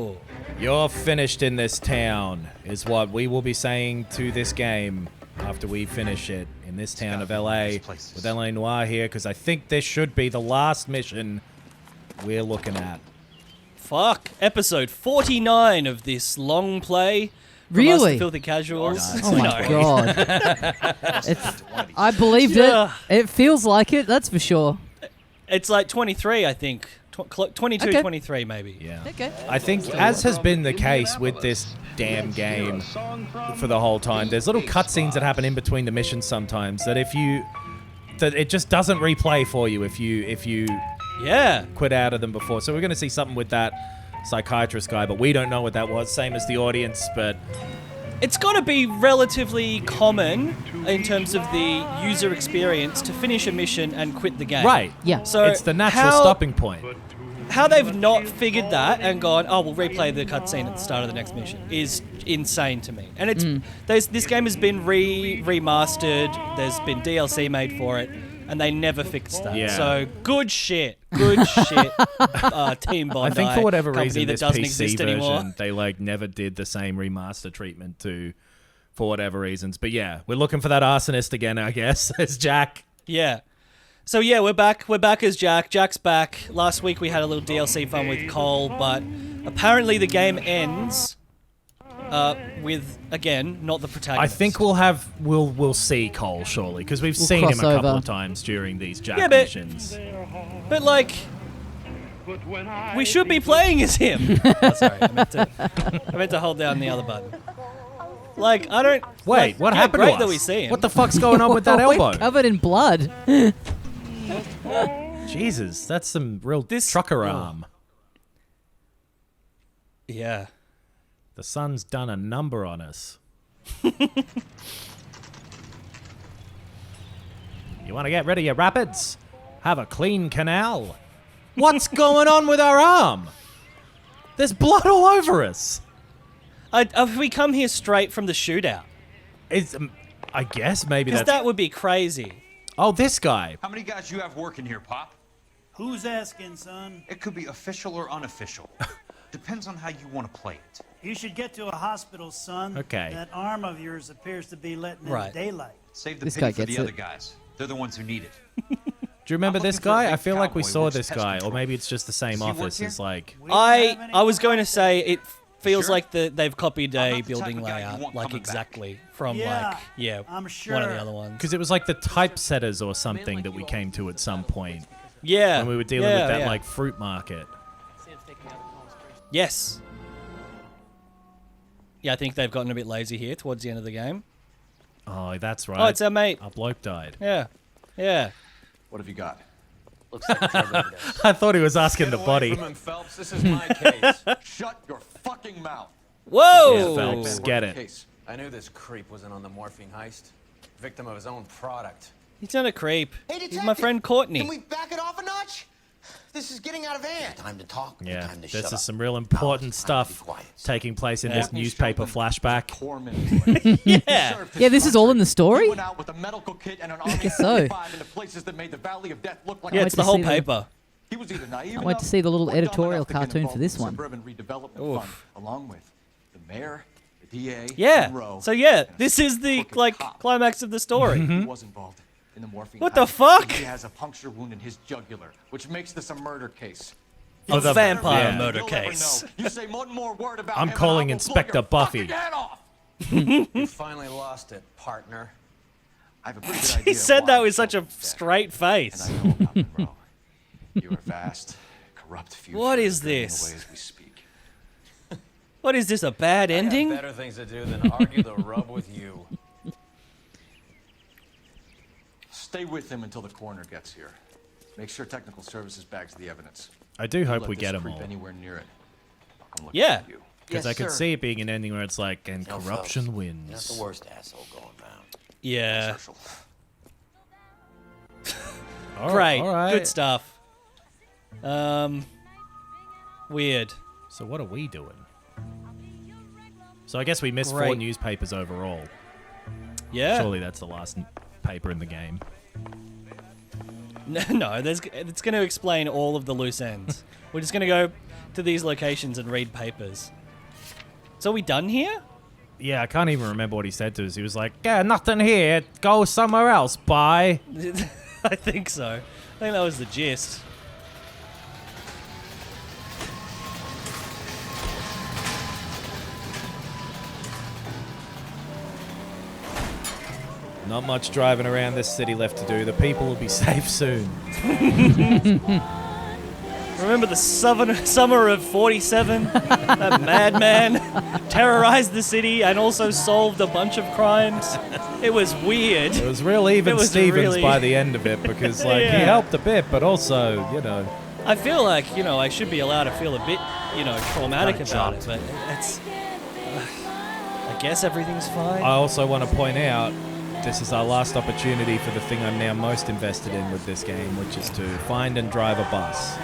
Oh. You're finished in this town, is what we will be saying to this game after we finish it in this town of LA with LA Noire here, because I think this should be the last mission we're looking at. Fuck. Episode 49 of this long play. Really? The Filthy Casuals. Oh my god. I believed it. It feels like it, that's for sure. It's like 23, I think. 22, Okay. 23 maybe. Yeah. Okay. I think, as has been the case with this damn game for the whole time, there's little cutscenes that happen in between the missions sometimes that that it just doesn't replay for you if you quit out of them before. So we're going to see something with that psychiatrist guy, but we don't know what that was, same as the audience, but It's got to be relatively common in terms of the user experience to finish a mission and quit the game. right. Yeah. So It's the natural stopping point. How they've not figured that and gone, oh, we'll replay the cutscene at the start of the next mission is insane to me. And this game has been remastered. There's been DLC made for it, and they never fixed that. Yeah. So good shit. Good shit. Team Bondi. I think for whatever company reason, that this doesn't PC exist version, anymore. they never did the same remaster treatment for whatever reasons. But yeah, we're looking for that arsonist again, I guess, as Jack. Yeah. So yeah, we're back. We're back as Jack. Jack's back. Last week we had a little DLC fun with Cole, but apparently the game ends with, again, not the protagonist. I think we'll see Cole surely, because we've seen him a cross couple over. of times during these Jack Yeah, but- missions. But like, we should be playing as him. Oh, sorry, I meant to hold down the other button. Like, I don't. Wait, like, what yeah, happened great to us? that we see him. What the fuck's going on with that We're elbow? covered in blood. Jesus, that's some real This- trucker oh. arm. Yeah. The sun's done a number on us. You want to get rid of your rapids? Have a clean canal. What's going on with our arm? There's blood all over us. Have we come here straight from the shootout? It's, I guess maybe Because that's... that would be crazy. Oh, this guy. How many guys you have working here, Pop? Who's asking, son? It could be official or unofficial. Depends on how you want to play it. You should get to a hospital, son. Okay. That arm of yours appears to be letting Right. in daylight. Save the This pity guy for the gets other it. guys. They're the ones who need it. Do you remember I'm this looking for a guy? I big feel like we cowboy saw with this pest guy, or control. maybe it's just the same Does he work office. here? It's like... We don't have any I was going to guys say it feels Sure? like they've copied I'm a not the type building of guy you layout, want like coming back. exactly from Yeah, like I'm one of the sure. other ones. Because it was like the typesetters or something that we came to at some point Yeah. when we were dealing yeah, with that yeah. like fruit market. Yes. Yeah, I think they've gotten a bit lazy here towards the end of the game. Oh, that's right. Oh, it's our mate. Our bloke died. Yeah. Yeah. What have you got? Looks like drug overdose. I thought he was asking the Get away body. from him, Phelps. This is my case. Shut your fucking mouth. Whoa! Yeah, Phelps, get it. Case. I knew this creep wasn't on the morphine heist. Victim of his own product. He's not a creep. Hey, He's detective, my friend Courtney. Can we back it off a notch? This is getting out of hand. Time to talk. Yeah, Time to this shut is up. some real important stuff quiet. taking place in Yeah. this newspaper flashback. 4 minutes. Yeah. Yeah, this is all in the story? He went out with a medical kit and an army guess so. 35 into places that made the Valley of Death look like Yeah, a it's to the whole see the- paper. He was either naive Can't wait enough to see the little or dumb editorial enough to get cartoon for involved this with the one. Suburban Redevelopment Oof. Fund, along with the mayor, the DA, Yeah. Monroe, So yeah, and a this is the crooked like cop. climax of the story. He was involved in the morphine. What the heist, fuck? and He has a puncture wound in his jugular, which makes this a murder case. A the- vampire yeah. murder You'll never case. know. You say one more word about I'm him calling and I will blow Inspector your Buffy. fucking head off. You finally lost it, partner. I have a pretty good idea He of said why that with such a Phelps is dead. straight face. And I know about Monroe. You are vast, corrupt future. What is burning this? away as we speak. What is this, a bad I got ending? better things to do than argue the rub with you. Stay with him until the coroner gets here. Make sure technical services bags the evidence. I do hope Let we this get them creep all. Anywhere near it. I'll come looking Yeah. for you. Because I could see it being an ending where it's like, and No, corruption Phelps. wins. You're not the worst asshole going round. Yeah. Herschel. All Great. all right. Good stuff. Weird. So what are we doing? So I guess we missed 4 Great. newspapers overall. Yeah. Surely that's the last paper in the game. No, it's going to explain all of the loose ends. We're just going to go to these locations and read papers. So are we done here? Yeah, I can't even remember what he said to us. He was like, yeah, nothing here. Go somewhere else. Bye. I think so. I think that was the gist. Not much driving around this city left to do. The people will be safe soon. Remember the summer of 47? That madman terrorized the city and also solved a bunch of crimes. It was weird. It was real even Stevens really... by the end of it because, like, Yeah. he helped a bit, but also, you know. I feel like, you know, I should be allowed to feel a bit, you know, traumatic about it, but it's... I guess everything's fine. I also want to point out this is our last opportunity for the thing I'm now most invested in with this game, which is to find and drive a bus.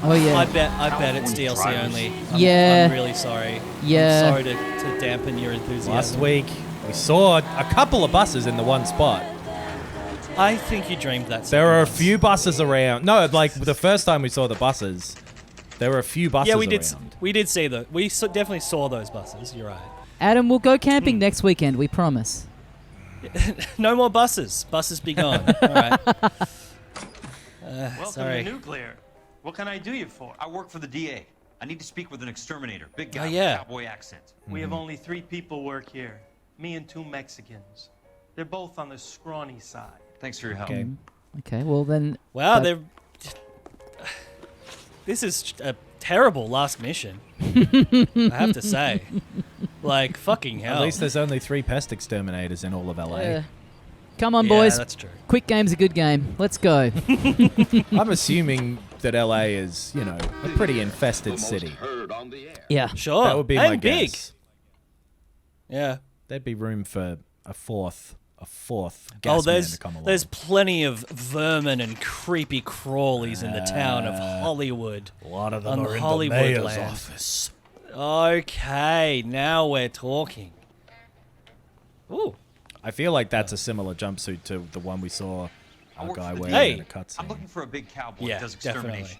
Oh yeah. I bet it's DLC only. Yeah. I'm really sorry. Yeah. I'm sorry to dampen your enthusiasm. Last week, we saw a couple of buses in the one spot. I think you dreamed that. There are a once. few buses around. No, like the first time we saw the buses, there were a few buses Yeah, around. we did see that. We definitely saw those buses. You're right. Adam, we'll go camping next weekend. We promise. No more buses. Buses be gone. All right. Welcome sorry. to Nuclear. What can I do you for? I work for the DA. I need to speak with an exterminator. Big guy Oh, yeah. with a cowboy accent. We have only 3 people work here. Me and 2 Mexicans. They're both on the scrawny side. Thanks for your help. Okay. Okay, well then. Wow, but- this is a terrible last mission. I have to say. Like, fucking hell. At least there's only 3 pest exterminators in all of LA. Come on, Yeah, boys. that's true. Quick game's a good game. Let's go. I'm assuming that LA is, you know, a pretty infested city. Yeah. Sure. That would be and my big. guess. Yeah. There'd be room for a fourth gas man to come along. there's plenty of vermin and creepy crawlies in the town of Hollywood. a lot of on them are in Hollywood the mayor's land. office. Okay, now we're talking. Ooh. I feel like that's a similar jumpsuit to the one we saw I our work guy for the wearing DA. in a cutscene. I'm looking for a big cowboy Yeah, that does definitely. extermination.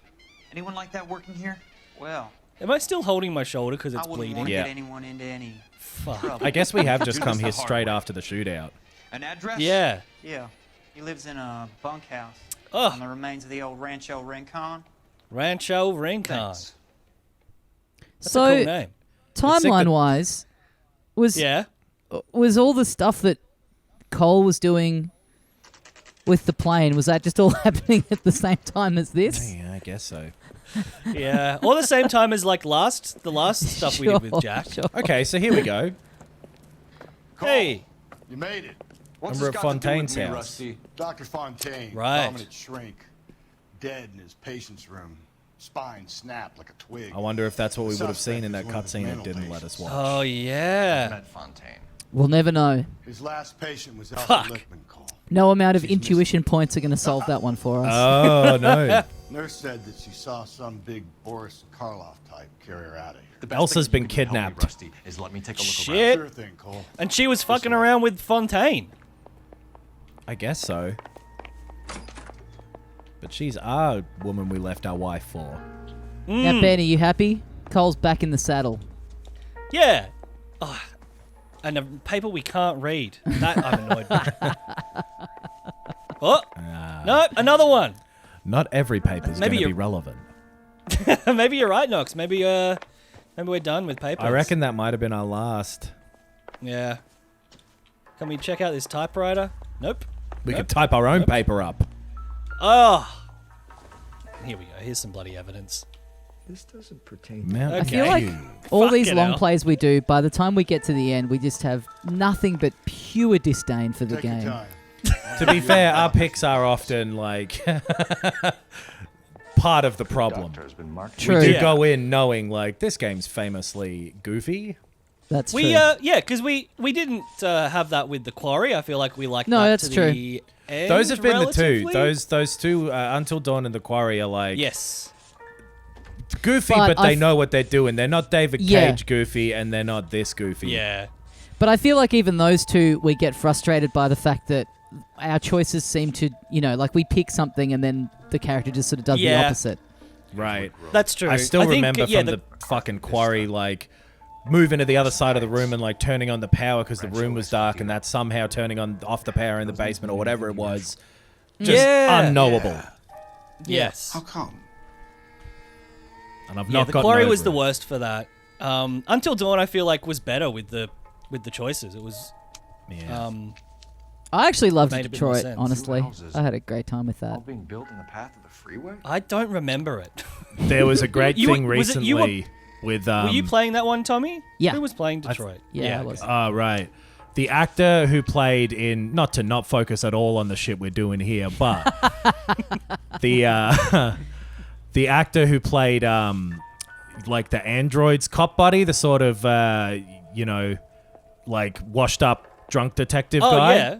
Anyone like that working here? Well, Am I still holding my shoulder because it's I wouldn't bleeding? want to Yeah. get anyone into any Fuck. trouble. I guess we have just Do come this here the hard straight way. after the shootout. An address? Yeah. Yeah, he lives in a bunkhouse Ugh. on the remains of the old Rancho Rincon. Rancho Rincon. Thanks. That's So- a cool name. Timeline-wise, was Yeah. all the stuff that Cole was doing with the plane, was that just all happening at the same time as this? Yeah, I guess so. Yeah. Or the same time as like the last stuff we did with Jack. Sure. Okay, so here we go. Hey. You made it. What's We're this at got to do with Fontaine's me, house. Rusty? Dr. Fontaine, Right. dominant shrink, dead in his patient's room, spine snapped like a twig. I wonder if that's what we would have Suspect seen in is that one of cutscene that mental didn't let patients. us watch. Oh yeah. Met Fontaine. We'll never know. His last patient was Alpha Fuck. Lickman Cole. No amount of She's intuition points are going to solve that one for us. Oh, no. Nurse said that she saw some big Boris Karloff type carry her out of here. The best Elsa's thing you been can do to help me, kidnapped. Rusty, is let me take a look around. Shit. Sure thing, Cole. And she was fucking around with Fontaine. I guess so. But she's our woman we left our wife for. Now, Ben, are you happy? Cole's back in the saddle. Yeah. Oh, and a paper we can't read. That I'm annoyed by. Oh. No, another one. Not every paper's going Maybe to be you're- relevant. Maybe you're right, Nox. Maybe we're done with papers. I reckon that might have been our last. Yeah. Can we check out this typewriter? Nope. We Nope. could type our own paper up. Oh. Here we go. Here's some bloody evidence. This doesn't pertain Mount I feel like View. all these Fucking long hell. plays we do, by the time we get to the end, we just have nothing but pure disdain for the Take your game. time. To be fair, our picks are often like part of the problem. True. We do Yeah. go in knowing like this game's famously goofy. That's We true. yeah, because we didn't have that with the Quarry. I feel like we like No, that that's to true. the end. Those have been the two. relatively. Those two, Until Dawn and the Quarry, are like Yes. goofy, But but they I've- know what they're doing. They're not David Yeah. Cage goofy, and they're not this goofy. Yeah. But I feel like even those two, we get frustrated by the fact that our choices seem to, like we pick something and then the character just sort of does the Yeah. opposite. Right. That's true. I still think, remember yeah, from the fucking quarry, like, moving to the other side of the room and, like, turning on the power because the room was dark, and that's somehow turning off the power in the basement or whatever it was. Just unknowable. Yes. How come? And I've Yeah, not the gotten quarry over was the it. worst for that. Until Dawn, I feel like was better with the choices. It was. Yeah. I actually loved Made a bit more Detroit, sense. honestly. Houses. I had a great time with All that. being built in the path of the freeway? I don't remember it. There was a great You- thing was it- you recently with... Were you playing that one, Tommy? Yeah. Who was playing Detroit? Yeah, I was. Oh, right. The actor who played in... Not to not focus at all on the shit we're doing here, but... the actor who played, like, the android's cop buddy, the sort of, like, washed-up drunk detective guy. Yeah.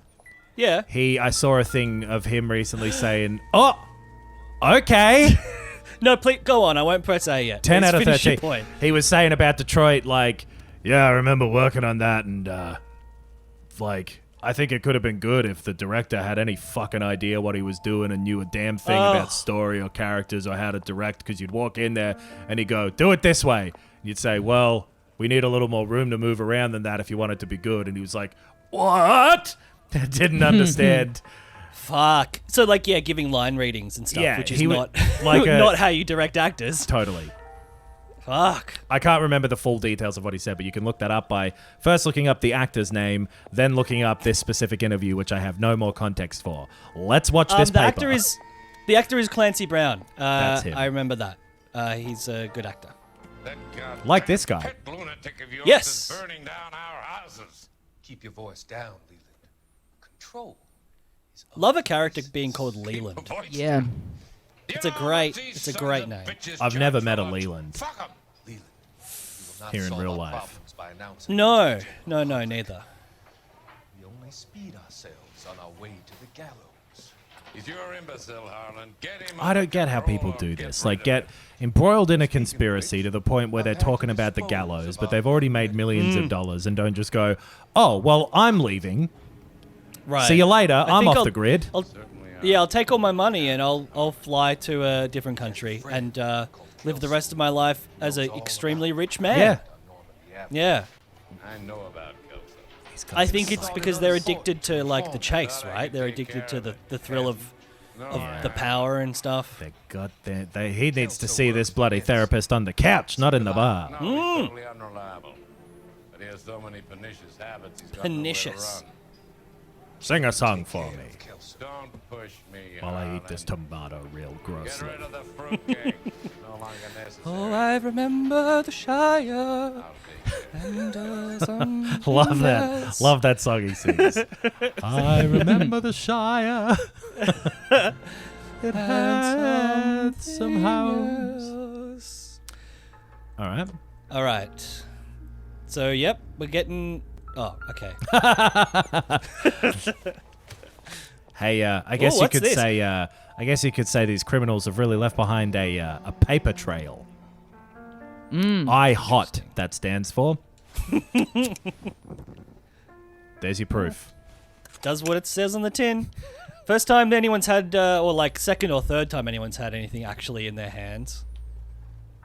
Yeah. I saw a thing of him recently saying, "Oh, okay." No, please go on. I won't press A yet. 10 Please out of finish your 13. point. He was saying about Detroit, like, yeah, I remember working on that, and, like, I think it could have been good if the director had any fucking idea what he was doing and knew a damn thing about story or characters or how to direct, because you'd walk in there and he'd go, do it this way. And you'd say, well, we need a little more room to move around than that if you want it to be good. And he was like, what? I didn't understand. Fuck. So, like, yeah, giving line readings and stuff, Yeah, which is he not like not how you direct actors. Totally. Fuck. I can't remember the full details of what he said, but you can look that up by first looking up the actor's name, then looking up this specific interview, which I have no more context for. Let's watch this the paper. the actor is Clancy Brown. That's him. I remember that. He's a good actor. Like this guy. Yes. Burning down our houses. Keep your voice down, Leland. Control. Love a character being called Leland. Yeah. It's a great name. I've never met a Leland Fuck 'em. Leland, you will not here in solve real our life. problems by announcing No, neither. we only speed ourselves on our way to the gallows. If you're imbecile, Harlan, get him. I don't get how people do this. Like, get embroiled in a conspiracy to the point where they're talking about the gallows, but they've already made millions of dollars and don't just go, oh, well, I'm leaving. Right. See you later. I I'm think off the grid. I'll take all my money and I'll fly to a different country and live the rest of my life as an extremely rich man. Yeah. Yeah. I know about Kelso. I think it's because they're addicted to, like, the chase, right? They're addicted to the thrill of the power and stuff. He needs to see this bloody therapist on the couch, not in the bar. No, he's totally unreliable. But he has so many pernicious habits, he's got Pernicious. nowhere to run. Sing a song for me Don't push me, while I eat Harlan. this tomato real Get grossly. rid of the fruitcake. No longer necessary. Oh, I remember the Shire. I'll take care. Love that. Love that song he sings. I remember the Shire. It had some house. All right. All right. So, yep, we're getting... Oh, okay. Hey, I guess you what's could this? say. I guess you could say these criminals have really left behind a paper trail. I hot. That stands for. There's your proof. Does what it says on the tin. First time anyone's had, or like second or third time anyone's had anything actually in their hands.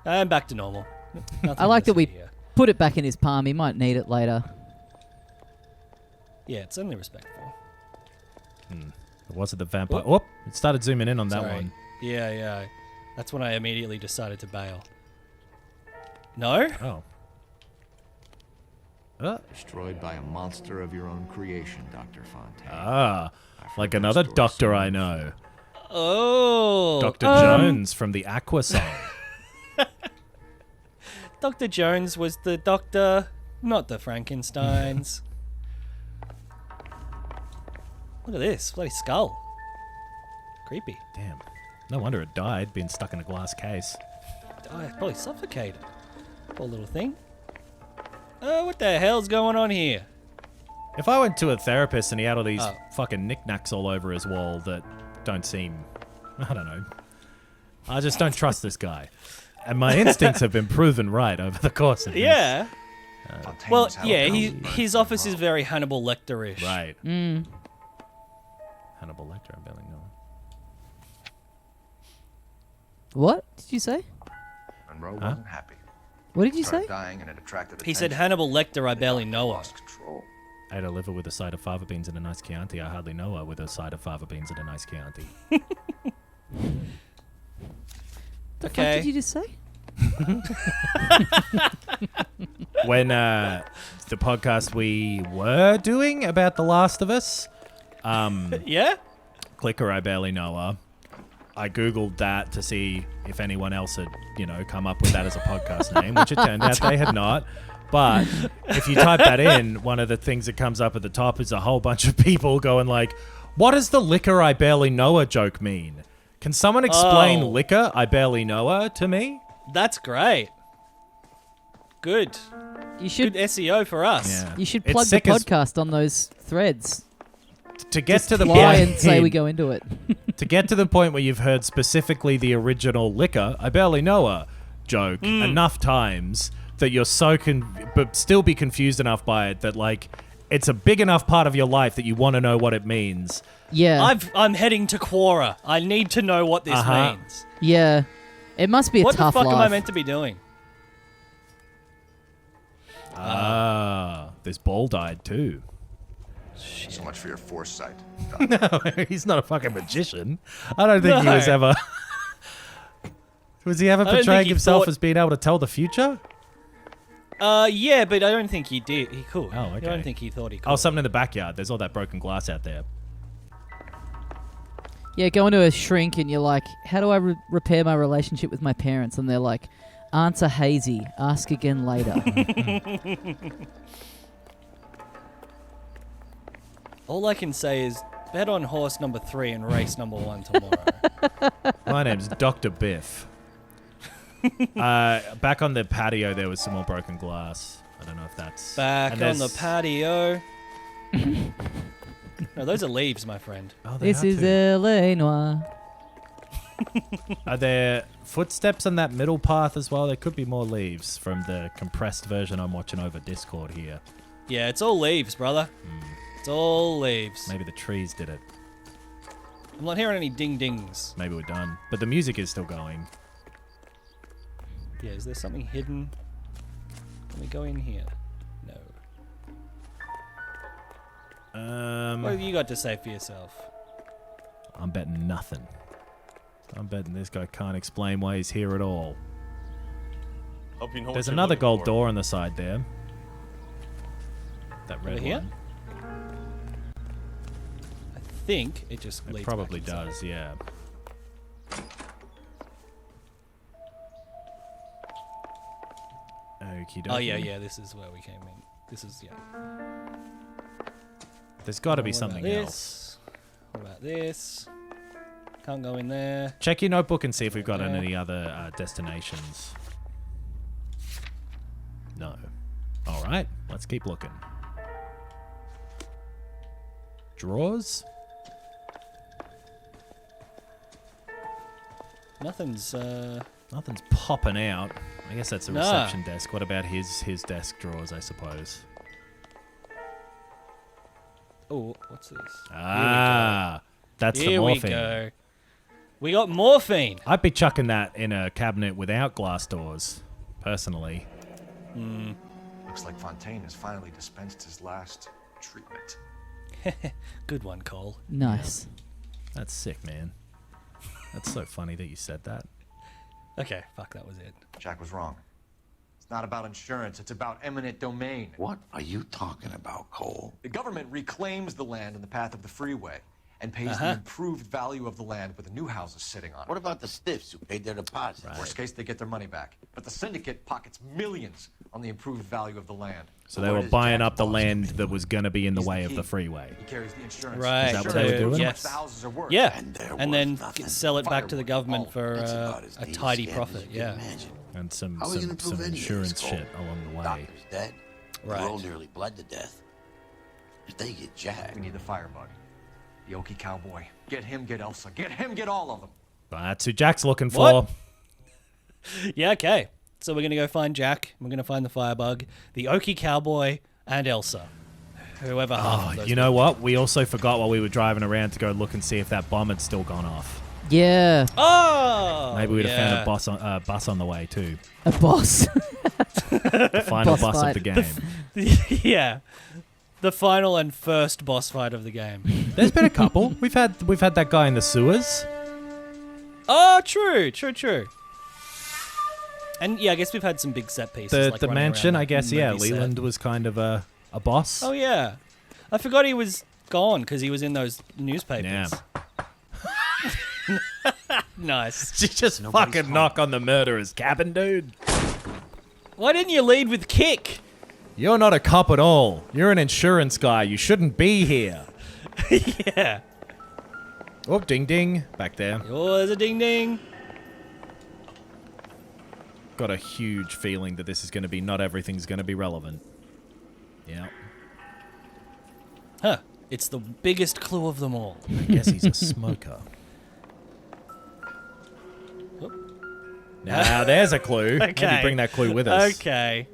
And back to normal. I like that we Here. put it back in his palm. He might need it later. Yeah, it's only respectful. Was it the vampire? Whoop. Oh, it started zooming in on that Sorry. one. Yeah. That's when I immediately decided to bail. No? Oh. Destroyed by a monster of your own creation, Dr. Fontaine. Ah, like another doctor I know. Oh. Dr. Jones from the Aqua song. Dr. Jones was the doctor, not the Frankensteins. Look at this, bloody skull. Creepy. Damn. No wonder it died, being stuck in a glass case. Probably suffocated. Poor little thing. Oh, what the hell's going on here? If I went to a therapist and he had all these fucking knickknacks all over his wall that don't seem... I don't know. I just don't trust this guy. And my instincts have been proven right over the course of this. Yeah. Well, yeah, his office is very Hannibal Lecter-ish. Right. Hannibal Lecter, I'm barely know. What did you say? Monroe wasn't happy. What did you Started say? dying and it attracted He said attention. Hannibal Lecter, I barely know her. Lost control. I had a liver with a side of fava beans and a nice Chianti. I hardly know her with a side of fava beans and a nice Chianti. The fuck did you just say? When the podcast we were doing about The Last of Us, Yeah? Clicker, I barely know her. I googled that to see if anyone else had, come up with that as a podcast name, which it turned out they had not. But if you type that in, one of the things that comes up at the top is a whole bunch of people going like, what does the liquor I barely know her joke mean? Can someone explain liquor I barely know her to me? That's great. Good. You should Good SEO for us. Yeah. You should It's plug the sick as- podcast on those threads. To get to the Lie point, and say we go into it. to get to the point where you've heard specifically the original liquor I barely know her joke enough times that you're so but still be confused enough by it that like it's a big enough part of your life that you want to know what it means. Yeah. I'm heading to Quora. I need to know what this means. Yeah. It must be a What the tough fuck life. am I meant to be doing? This ball died too. So much for your foresight. No, he's not a fucking magician. I don't think he was No. ever. Was he ever don't think portraying he himself thought- as being able to tell the future? Yeah, but I don't think he did. He could. Oh, okay. I don't think he thought he could. Oh, something in the backyard. There's all that broken glass out there. Yeah, go into a shrink and you're like, how do I repair my relationship with my parents? And they're like, answer hazy. Ask again later. All I can say is bet on horse number 3 and race number 1 tomorrow. My name's Dr. Biff. Back on the patio, there was some more broken glass. I don't know if that's... Back and on the there's- patio. No, those are leaves, my friend. Oh, they This are is too. L.A. Noire. Are there footsteps on that middle path as well? There could be more leaves from the compressed version I'm watching over Discord here. Yeah, it's all leaves, brother. It's all leaves. Maybe the trees did it. I'm not hearing any ding-dings. Maybe we're done. But the music is still going. Yeah, is there something hidden? Let me go in here. No. What have you got to say for yourself? I'm betting nothing. I'm betting this guy can't explain why he's here at all. Hope you know There's what you're another looking gold for. door on the side there. That red Over here? one. I think it just It leads probably back inside. does, yeah. Okie dokie. Oh, yeah, this is where we came in. This is, yeah. There's got to be What something about else. this? What about this? Can't go in there. Check your notebook and see if we've got Yeah. any other destinations. No. All right, let's keep looking. Drawers? Nothing's, Nothing's popping out. I guess that's a Nah. reception desk. What about his desk drawers, I suppose? Oh, what's this? Ah, that's the Here we morphine. go. We got morphine. I'd be chucking that in a cabinet without glass doors, personally. Looks like Fontaine has finally dispensed his last treatment. Good one, Cole. Nice. That's sick, man. That's so funny that you said that. Okay, fuck, that was it. Jack was wrong. It's not about insurance, it's about eminent domain. What are you talking about, Cole? The government reclaims the land in the path of the freeway and pays the improved value of the land with the new houses sitting on it. What about the stiffs who paid their deposits? Worst case, they get their money back. But the syndicate pockets millions on the improved value of the land. So they were buying up the land that was going to be in the way of the freeway. He carries the insurance. Right. Is that what they were doing? How much Yes. the houses are worth. Yeah, And and they're then worth nothing. sell it back to the government for That's about as a neat tidy scam as profit. you can Yeah. imagine. And some How are we gonna prove any of this, insurance Cole? shit along the way. Doctor's dead. Right. The girl nearly bled to death. If they get Jack, We need the firebug. The Okie cowboy. Get him, get Elsa. Get him, get all of them. That's who Jack's looking for. What? Yeah, okay. So we're going to go find Jack. We're going to find the firebug, the Okie cowboy, and Elsa. Whoever half of Oh, those you know what? We also forgot while we were driving around to go look and see if that bomb had still gone off. Yeah. Oh! Maybe we'd have yeah. found a bus on the way too. A boss. The final Boss boss fight. of the game. Yeah. The final and first boss fight of the game. There's been a couple. We've had that guy in the sewers. Oh, true. And yeah, I guess we've had some big set pieces. The like the running mansion, around I guess. the Yeah, movie set. Leland was kind of a boss. Oh yeah, I forgot he was gone because he was in those newspapers. Yeah. Nice. Did you just fucking knock on the murderer's cabin, dude? Why didn't you lead with kick? You're not a cop at all. You're an insurance guy. You shouldn't be here. Yeah. Oh, ding ding. Back there. Yours a ding ding. Got a huge feeling that this is going to be not everything's going to be relevant. Yeah. Huh. It's the biggest clue of them all. I guess he's a smoker. Now, there's a clue. Okay. Maybe bring that clue with us. Okay.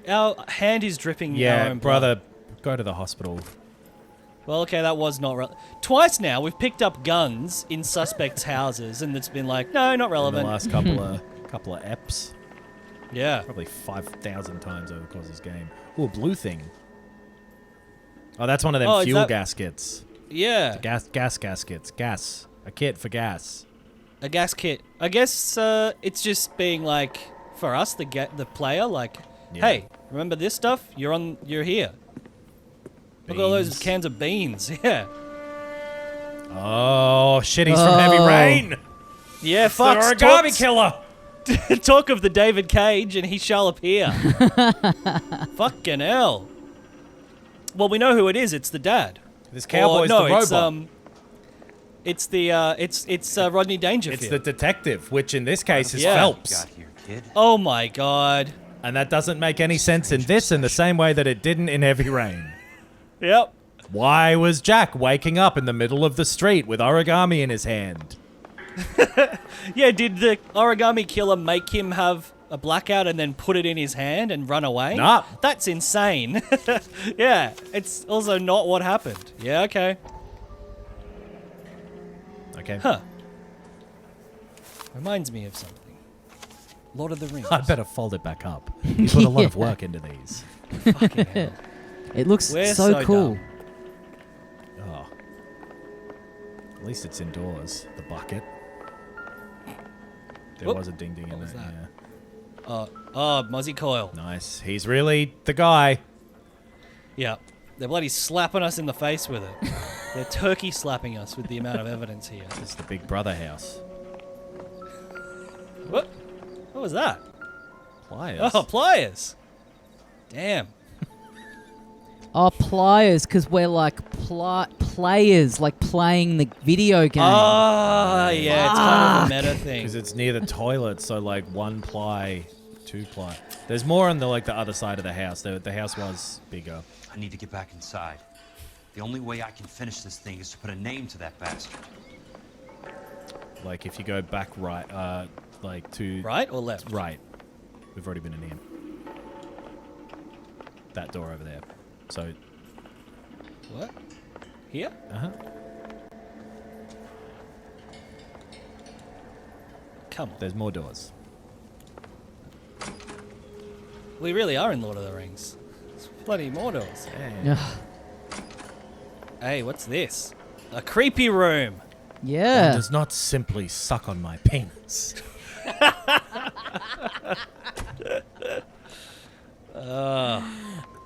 Our hand is dripping. our Yeah, own brother, blood. go to the hospital. Well, okay, that was not twice now we've picked up guns in suspects' houses, and it's been like, no, not In the relevant. last couple of eps. Yeah. Probably 5,000 times over the course of this game. Ooh, a blue thing. Oh, that's one of them Oh, is fuel that- gaskets. Yeah. Gas gaskets. Gas. A kit for gas. A gas kit. I guess it's just being like for us, the player, like, Yeah. hey, remember this stuff? You're here. Look at all those Beans. cans of beans. Yeah. Oh, shit, he's from Heavy Rain. Yeah, It's fuck. the origami killer. Talk of the David Cage, and he shall appear. Fucking hell. Well, we know who it is. It's the dad. This cowboy's no, the robot. It's Rodney Dangerfield. It's the detective, which in this case is Yeah. Phelps. Oh my god. And that doesn't make any sense in this in the same way that it didn't in Heavy Rain. Yep. Why was Jack waking up in the middle of the street with origami in his hand? Yeah, did the origami killer make him have a blackout and then put it in his hand and run away? Nah. That's insane. Yeah, it's also not what happened. Yeah, okay. Okay. Huh. Reminds me of something. Lord of the Rings. I'd better fold it back up. You put a lot of work into these. Fucking hell. It looks We're so cool. dumb. Oh. At least it's indoors. The bucket. There Whoop. was a ding ding in was there. that? Muzzy Coil. Yeah. Nice. He's really the guy. Yeah. They're bloody slapping us in the face with it. They're turkey slapping us with the amount of evidence here. This is the Big Brother house. What? What was that? Pliers. Oh, pliers. Damn. Oh, pliers, because we're like players, like playing the video game. Ah, yeah, it's kind of a meta thing. Because it's near the toilet, so like 1 ply, 2 ply. There's more on the other side of the house. The house was bigger. I need to get back inside. The only way I can finish this thing is to put a name to that bastard. Like if you go back right, like to Right or left? Right. We've already been in here. That door over there. So. What? Here? Uh-huh. Come on. There's more doors. We really are in Lord of the Rings. There's plenty more doors. Yeah. Hey, what's this? A creepy room. Yeah. One does not simply suck on my penis.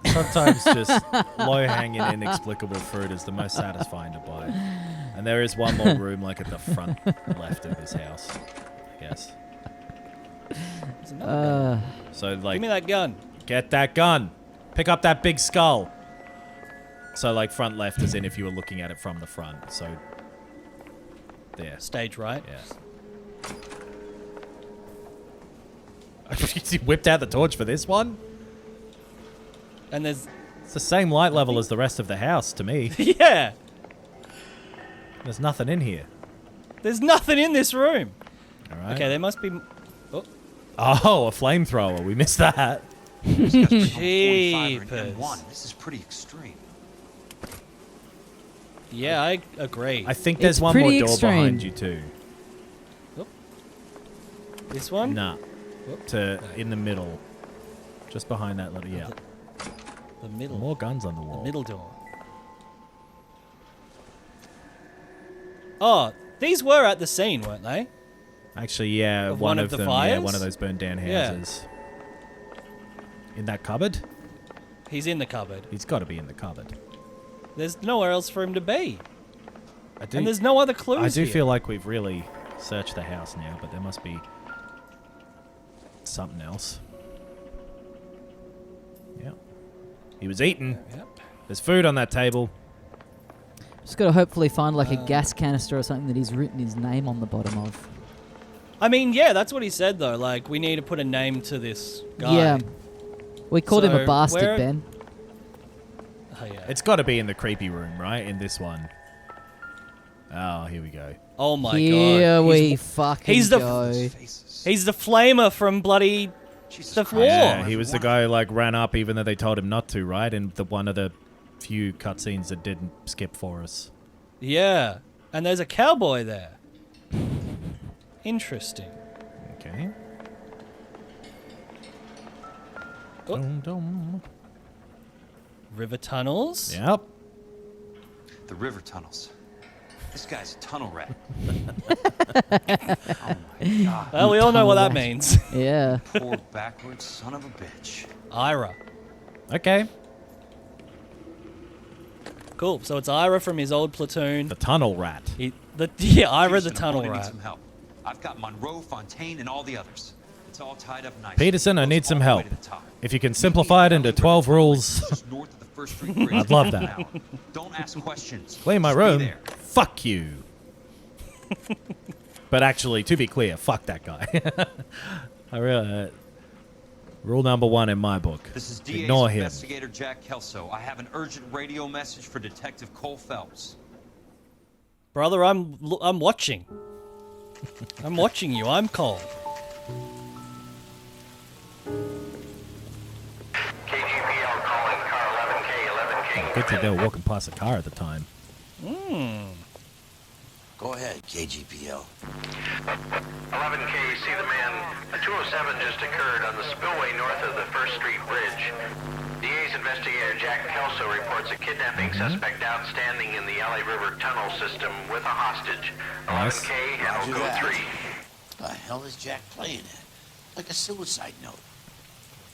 Sometimes just low-hanging, inexplicable fruit is the most satisfying to buy. And there is one more room, like at the front left of this house, I guess. There's another gun. So, like, Give me that gun. get that gun. Pick up that big skull. So, like, front left is in if you were looking at it from the front. So, there. Stage right. Yeah. You whipped out the torch for this one? And there's... It's the same light level as the rest of the house to me. Yeah. There's nothing in here. There's nothing in this room. All right. Okay, there must be... Oh. Oh, a flamethrower. We missed that. Jeepers. M1. This is pretty extreme. Yeah, I agree. I think there's It's one more pretty door extreme. behind you too. This one? Nah. In the middle. Just behind that little, yeah. The middle. More guns on the wall. The middle door. Oh, these were at the scene, weren't they? Actually, yeah, Of one one of of the them, fires? yeah, one of those burned down Yeah. houses. In that cupboard? He's in the cupboard. He's got to be in the cupboard. There's nowhere else for him to be. I do, And there's no other clues I do here. feel like we've really searched the house now, but there must be something else. Yeah. He was eating. Yep. There's food on that table. Just got to hopefully find like a gas canister or something that he's written his name on the bottom of. I mean, yeah, that's what he said, though. Like, we need to put a name to this guy. Yeah. We called him a So, bastard, where- Ben. Oh, yeah. It's got to be in the creepy room, right? In this one. Oh, here we go. Oh, my God. Here we fucking he's the go. He's the flamer from bloody the war. Yeah, he was the guy who like ran up even though they told him not to, right? And the one of the few cutscenes that didn't skip for us. Yeah. And there's a cowboy there. Interesting. Okay. Oh. Dum, dum. River tunnels. Yep. The river tunnels. This guy's a tunnel rat. Oh my God. Well, we all know what that Tunnel rat. means. Yeah. Poor backwards son of a bitch. Ira. Okay. Cool. So it's Ira from his old platoon. The tunnel rat. Ira the Peterson, I'm tunnel gonna need rat. some help. I've got Monroe, Fontaine, and all the others. It's all tied up nice. Peterson, I Goes need some all the way help. to the top. If you can simplify it into 12 rules, Just north of the First Street Bridge. I'd love that. Don't ask questions. Clean my Just be room. there. Fuck you. But actually, to be clear, fuck that guy. I really, rule number 1 in my book. This is DA's Ignore him. investigator Jack Kelso. I have an urgent radio message for Detective Cole Phelps. Brother, I'm watching. I'm watching you. I'm Cole. KGPL calling car 11K. Good thing they were walking past the car at the time. Go ahead, KGPL. 11K, see the man. A 207 just occurred on the spillway north of the First Street Bridge. DA's investigator Jack Kelso reports a kidnapping suspect outstanding in the LA River tunnel system with a hostage. 11K, handle code 3. The hell is Jack playing at? Like a suicide note.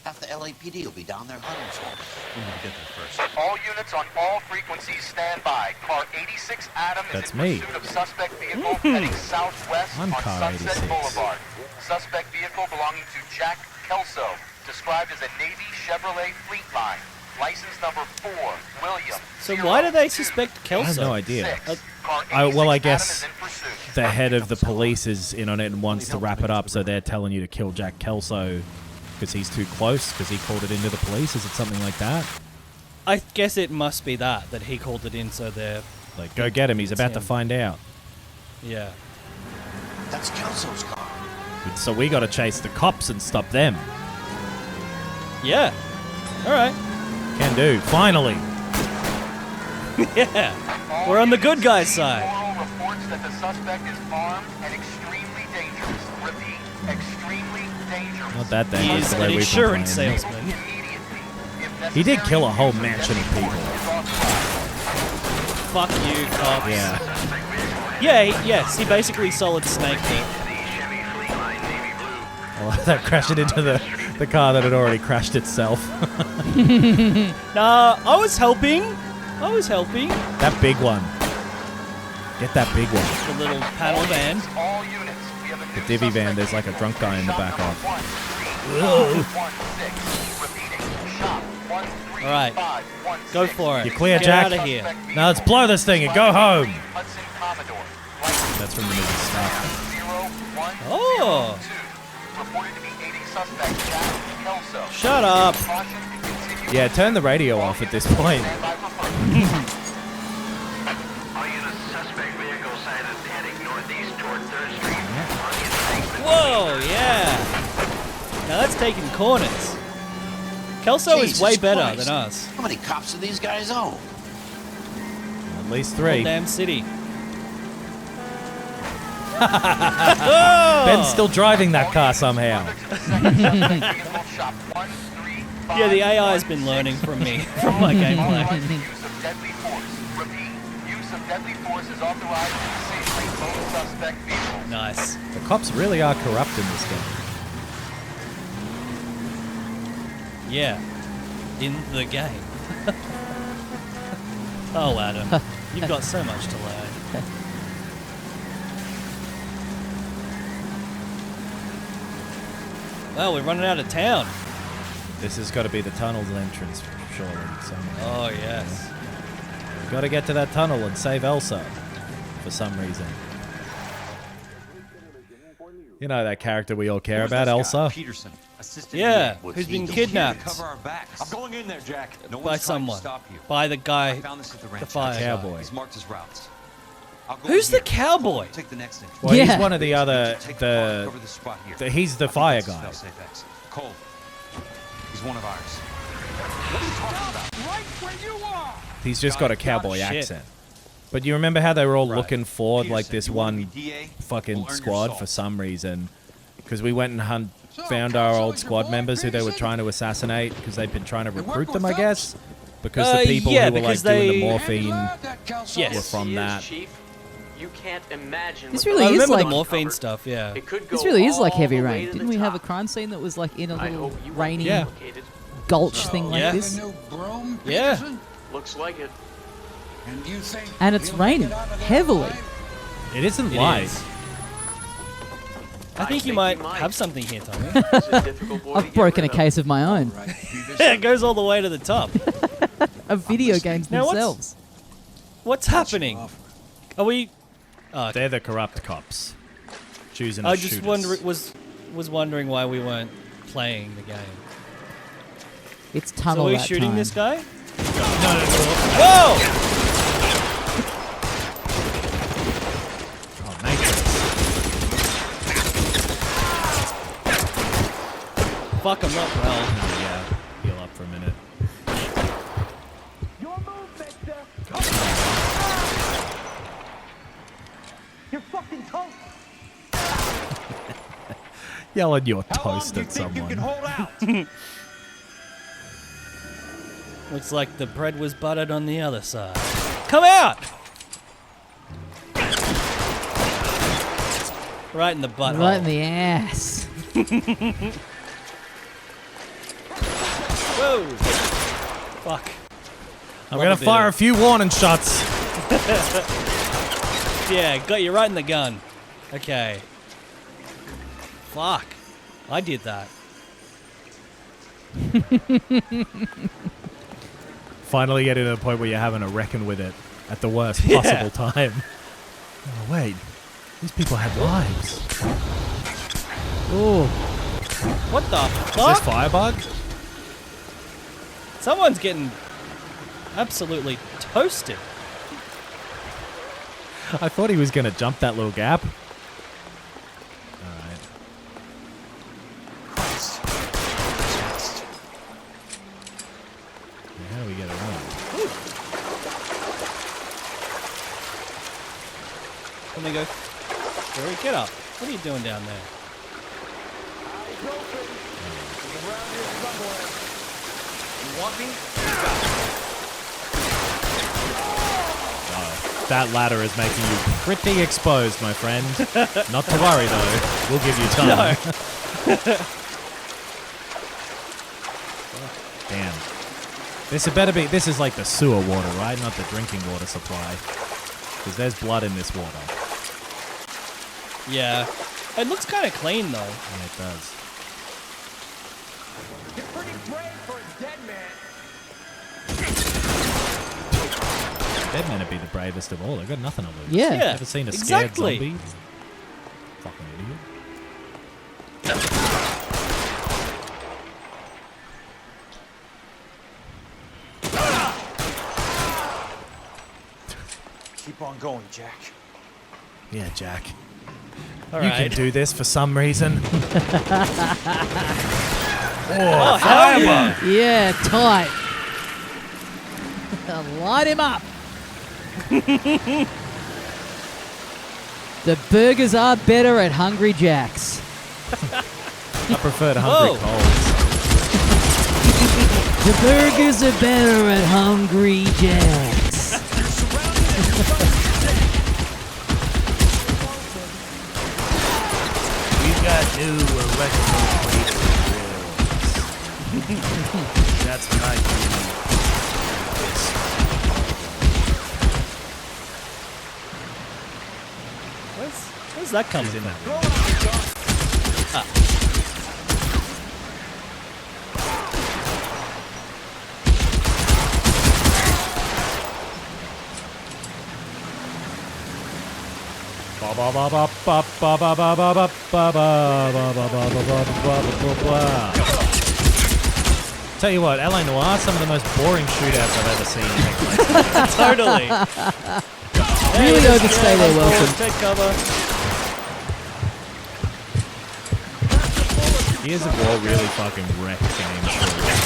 Half the LAPD will be down there hunting for him. We need to get there first. All units on all frequencies stand by. Car 86 Adam That's is in me. pursuit of suspect vehicle heading southwest I'm on car Sunset 86. Boulevard. Suspect vehicle belonging to Jack Kelso, described as a Navy Chevrolet Fleetline. License number 4, William. So why do they suspect Kelso? I have no idea. Car Well, I 86 Adam guess is in pursuit. the head of the police is in on it and wants to wrap it up, so they're telling you to kill Jack Kelso because he's too close, because he called it into the police. Is it something like that? I guess it must be that he called it in, so they're Like, go get him. He's about to him. find out. yeah. That's Kelso's car. So we got to chase the cops and stop them. Yeah. All right. Can do. Finally. Yeah. We're on the good guy's side. Oral reports that the suspect is armed and extremely dangerous. Repeat, extremely dangerous. Not that He dangerous. is the way an we've been insurance playing. salesman. He did kill a whole mansion of people. Fuck you, cops. Yeah. Yes. He basically solid snaked it. Oh, that crashed it into the car that had already crashed itself. Nah, I was helping. That big one. Get that big one. The little panel van. All units, we have a The new divvy van, suspect there's like a here. drunk guy in the Shop back number of. 13516. Repeating, shop 13516. All right. Go for it. You clear, Get Jack? out of here. Now let's blow this thing and go home. Hudson Commodore. That's from the movie Stuff. 012. Oh. Reported to be aiding suspect Jack Kelso. Shut up. Caution to continue. Yeah, turn the radio off at this point. Stand by for further. All units, suspect vehicle sighted heading northeast toward 3rd Street. Whoa, yeah. Now that's taking corners. Kelso is Jesus way better Christ. than us. How many cops do these guys own? Well, At least 3. Whole damn city. Ben's still driving that car somehow. Yeah, the AI has been learning from me, from my gameplay. Nice. The cops really are corrupt in this game. Yeah, in the game. Oh, Adam, you've got so much to learn. Well, we're running out of town. This has got to be the tunnel's entrance, surely. Somewhere. Oh, yes. We've got to get to that tunnel and save Elsa for some reason. You know that character we all care about, Elsa? Peterson, assistant Yeah, DA. who's been kidnapped Cover our backs. I'm going in there, Jack. No by one's trying to someone. stop you. By the guy, I found this at the ranch. fire cowboy. He's marked his routes. I'll go Who's in the here. cowboy? Take the next thing. Well, Yeah. he's one of the other, Cover this spot here. he's the I think fire that's his guy. fail-safe exit. Cole. He's one of ours. What are you talking about? Right where you are. He's just got a cowboy Shit. accent. But you remember how they were all Right. looking for like Peterson, this you wanna one be DA? fucking We'll earn your squad salt. for some reason? Because we went and found our old squad members who they were trying to assassinate because they'd been trying to recruit them, I guess. Because the people yeah, who were like because doing the they- morphine Yes. were from that. Chief, you can't imagine. This what really I is remember like the morphine stuff, yeah. It could go This really is like all Heavy the way Rain. to Didn't the we have a top. crime scene that was like in a I little hope you won't rainy be Yeah. implicated. gulch thing like Yeah. this? Yeah. Looks like it. And it's raining heavily. It isn't It light. is. I think you might have something here, Tommy. It's a difficult boy to I've get broken a rid of. case of my own. It goes all the way to the top. Of video games Now, themselves. What's happening? Are we? Oh, They're the corrupt cops. Choosing to I shoot just us. was wondering why we weren't playing the game. It's So tunnel are we that shooting time. this guy? No. Whoa! Oh, Matrix. Fuck him up, well. Yeah, heal up for a minute. You're fucking toast. Yelling your toast at someone. Looks like the bread was buttered on the other side. Come out! Right in the butthole. Right in the ass. Whoa! Fuck. I'm gonna fire a few warning shots. Yeah, got you right in the gun. Okay. Fuck. I did that. Finally getting to the point where you're having to reckon with it at the worst possible time. Oh, wait. These people had lives. Oh. What the Is fuck? this Firebug? Someone's getting absolutely toasted. I thought he was going to jump that little gap. Alright. How do we get around? Let me go. Jerry, get up. What are you doing down there? That ladder is making you pretty exposed, my friend. Not to worry, though. We'll give you time. Damn. This had better be. This is like the sewer water, right? Not the drinking water supply. Because there's blood in this water. Yeah. It looks kind of clean, though. Yeah, it does. You're pretty brave for a dead man. Dead men would be the bravest of all. They've got nothing to lose. Yeah. Yeah, Ever seen a scared exactly. zombie? Fucking idiot. Keep on going, Jack. Yeah, Jack. All you right. can do this for some reason. Oh, hell yeah. Yeah, tight. Light him up. The burgers are better at Hungry Jack's. I prefer to Hungry Coles. The burgers are better at Hungry Jack's. We got new electrical grills. That's what I do. Where's that coming from? Ah. Tell you what, LA Noire, some of the most boring shootouts I've ever seen take place. Totally. Really overstay their welcome. Take cover. Gears of War really fucking wrecked games for a while.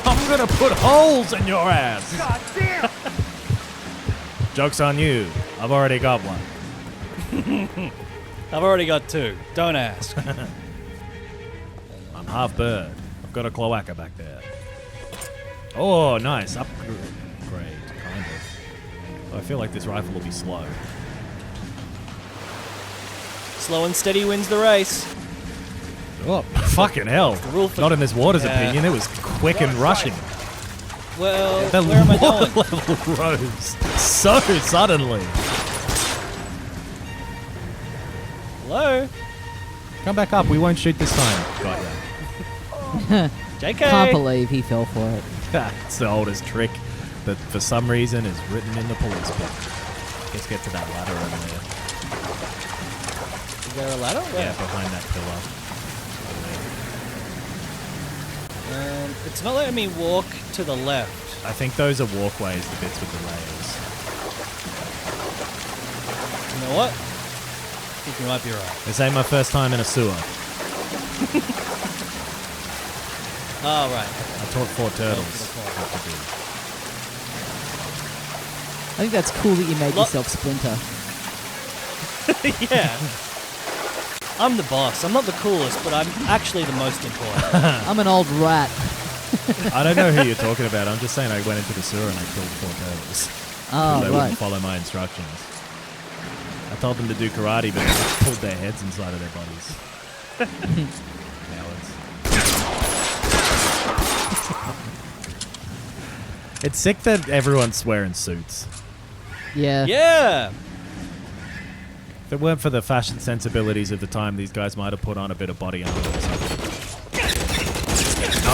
I'm gonna put holes in your ass. God damn! Joke's on you. I've already got one. I've already got 2. Don't ask. I'm half bird. I've got a cloaca back there. Oh, nice. Upgrade, kind of. I feel like this rifle will be slow. Slow and steady wins the race. Oh, fucking hell. Not in this water's Yeah. opinion. It was quick and rushing. Well, The where am I water going? level rose so suddenly. Hello? Come back up. We won't shoot this time. Got ya. JK. Can't believe he fell for it. It's the oldest trick that for some reason is written in the police book. Let's get to that ladder over there. Is there a ladder? Yeah, behind that pillar. It's not letting me walk to the left. I think those are walkways, the bits with the rails. You know what? I think you might be right. This ain't my first time in a sewer. Oh, right. I taught 4 turtles what to do. I think that's cool that you made yourself Splinter. Yeah. I'm the boss. I'm not the coolest, but I'm actually the most important. I'm an old rat. I don't know who you're talking about. I'm just saying I went into the sewer and I killed 4 turtles. Oh, they right. wouldn't follow my instructions. I told them to do karate, but they just pulled their heads inside of their bodies. Cowards. It's sick that everyone's wearing suits. Yeah. Yeah. If it weren't for the fashion sensibilities of the time, these guys might have put on a bit of body armor or something.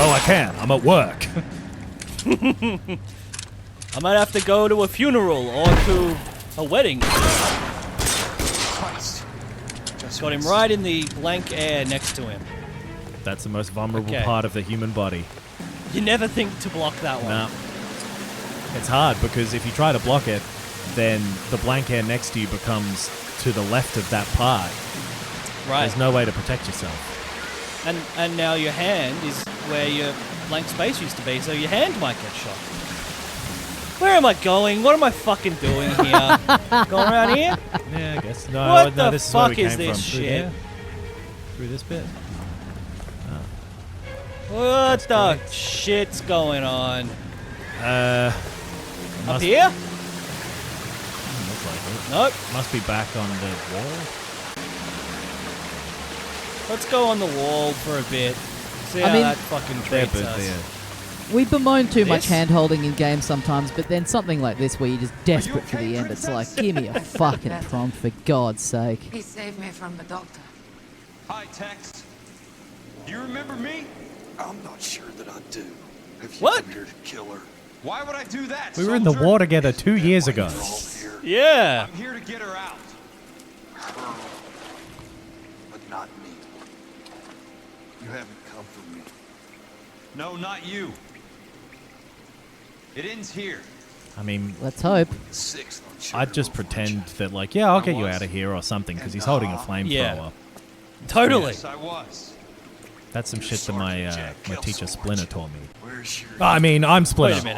Oh, I can't. I'm at work. I might have to go to a funeral or to a wedding. Christ. Got him right in the blank air next to him. That's the most vulnerable Okay. part of the human body. You never think to block that one. No. It's hard because if you try to block it, then the blank air next to you becomes to the left of that part. Right. There's no way to protect yourself. And now your hand is where your blank space used to be, so your hand might get shot. Where am I going? What am I fucking doing here? Going around here? Yeah, I guess. No, What no, the this is where we fuck is came this from. Through shit? here? Through this bit. What the shit's going on? Up must- here? Looks like it. Nope. Must be back on the wall. Let's go on the wall for a bit. See I how mean- that fucking There, treats but us. there. We bemoan too much This? hand-holding in games sometimes, but then something like this where you're just desperate for the end, it's like, give me a fucking prompt for God's sake. He saved me from the doctor. Hi, Tex. Do you remember me? I'm not sure that I do. Have you What? come here to kill her? Why would I do that? We were in the soldier? war together 2 years ago. Yeah. I'm here to get her out. Her, but not me. You haven't come for me. No, not you. It ends here. I mean, Let's hope. Sixth on I'd just pretend that, like, yeah, I'll get you out of here or something, because he's holding a flamethrower. Yeah. Totally. Yes, I was. That's some shit that my teacher Splinter taught me. I mean, I'm Splinter. Wait